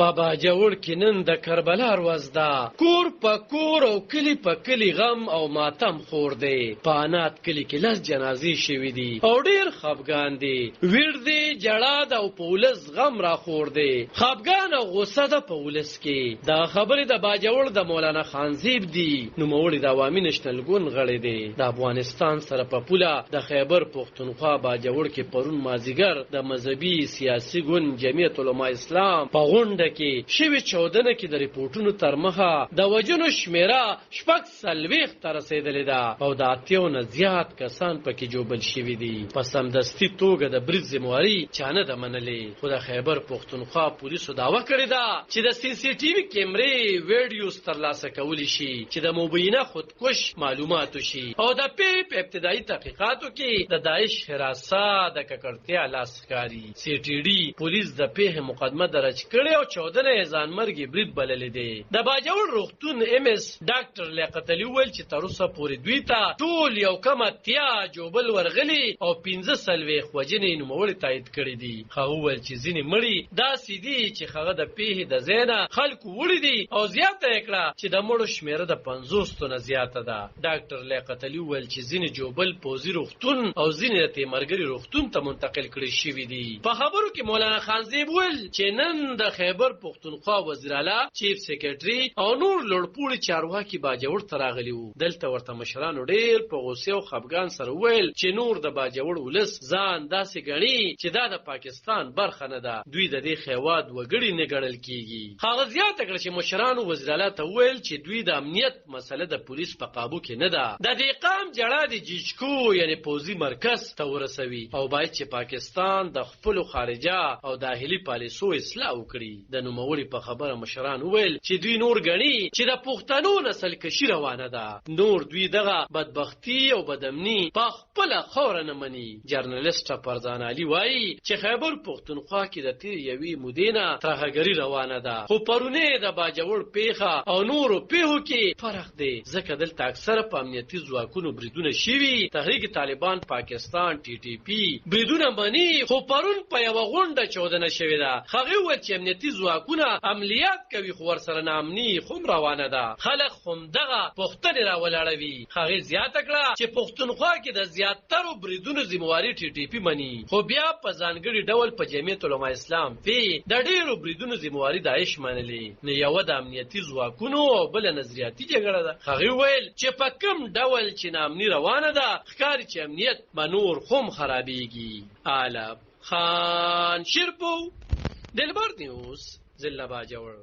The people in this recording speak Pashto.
بابا جوړ کې نن د کربلا ورځ ده. کور په کور او کلی په کلی غم او ماتم خور دی. پانات کلی کې لس جنازې شوي دي او ډیر خفګان دي. ویر دی جړا د او پولس غم را خور دی. خفګان او غصه د پولس کې. دا خبره د باجوړ د مولانا خانزیب دی. نو مولوی د عوامي نشنل ګوند غړی دی. د افغانستان سره په پوله د خیبر پختونخوا باجوړ کې پرون مازیګر د مذهبي سیاسي ګوند جمعیت علماء اسلام په غونډه کې شوي چودنه کې د ریپورتونو تر مخه د وجنو شمیره شپږ څلوېښت ته رسېدلې ده او د اتیو نه زیات کسان پکې جوبل شوي دي. په سمدستي توګه د برید ذمواري چا نه ده منلې. خو د خیبر پختونخوا پولیسو دعوه کړې ده چې د سی سی ټي وي کیمرې ویډیوز ترلاسه کولی شي چې د مبینه خودکش معلومات شي او د په ابتدایي تحقیقاتو کې د داعش حراسه د ککړتیا لاس ښکاري. سی ټي ډي پولیس د پیښې مقدمه درج کړې او چودنه یې ځانمرګي برید بللې دی. د باجوړ روغتون ام اس ډاکټر لیاقت علي وویل چې تر اوسه پورې دوی ته ټول یو کم اتیا جوبل ورغلي او 15 وجنې نوموړي تایید کړي دي. هغه وویل چې ځینې مړي داسې دي چې هغه د پیښې د ځای نه خلکو وړي دي او زیاته یې کړه چې د مړو شمېره د 50 نه زیاته ده. ډاکټر لیاقت علي وویل چې ځینې جوبل پوځي روغتون او ځینې د تیمرګري روغتون ته منتقل کړي شوي دي. په خبرو کې مولانا خانزیب وویل چې نن د خیبر پختونخوا وزیر اعلی چیف سیکریټري او نور لوړپوړي چارواکي باجوړ ته راغلي وو. دلته ورته مشرانو ډېر په غوسې او خفګان سره وویل چې نور د باجوړ ولس ځان داسې ګڼي چې دا د پاکستان برخه نه ده. دوی د دې خیواد وګړي نه ګڼل کیږي. هغه زیاته کړه چې مشرانو وزیر اعلی ته وویل چې دوی د امنیت مسله د پولیس په قابو کې نه ده. د دې قام جړه د جیجکو یعنی پوځي مرکز ته ورسوي او باید چې پاکستان د خپل خارجه او داخلي پالیسو اصلاح وکړي. د نوموړي په خبره مشران وویل چې دوی نور ګڼي چې د پښتنو نسل کشي روانه ده. نور دوی دغه بدبختی او بدامني په خپل خوره نه مني. جرنالیسټ فرزان علي وایي چې خیبر پختونخوا کې د تیر یوې مودې نه ترهګري روانه ده. خو پرونه د باجوړ پیښه او نورو پیښو کې فرق دی ځکه دلته اکثره په امنیتي ځواکونو بریدونه شوي. تحریک طالبان پاکستان ټي ټي پي بریدونه مني. خو پرون په یوه غونډه چودنه شوې ده. هغې وویل چې امنیتي ځواکونه عملیات کوي خو ورسره ناامني هم روانه ده. خلک همدغه پوښتنې راولاړوي. هغې زیاته کړه چې پښتونخوا کې د زیاترو بریدونو ذمواري ټي ټي پي مني خو بیا په ځانګړي ډول په جمعیت علماء اسلام کې د ډېرو بریدونو ذمواري داعش منلې. نو یوه د امنیتي ځواکونو او بله نظریاتي جګړه ده. هغې وویل چې په کوم ډول چې ناامني روانه ده ښکاري چې امنیت به نور هم خرابېږي. عالم خان شیرپو دلبر نیوز ضلع باجوړ.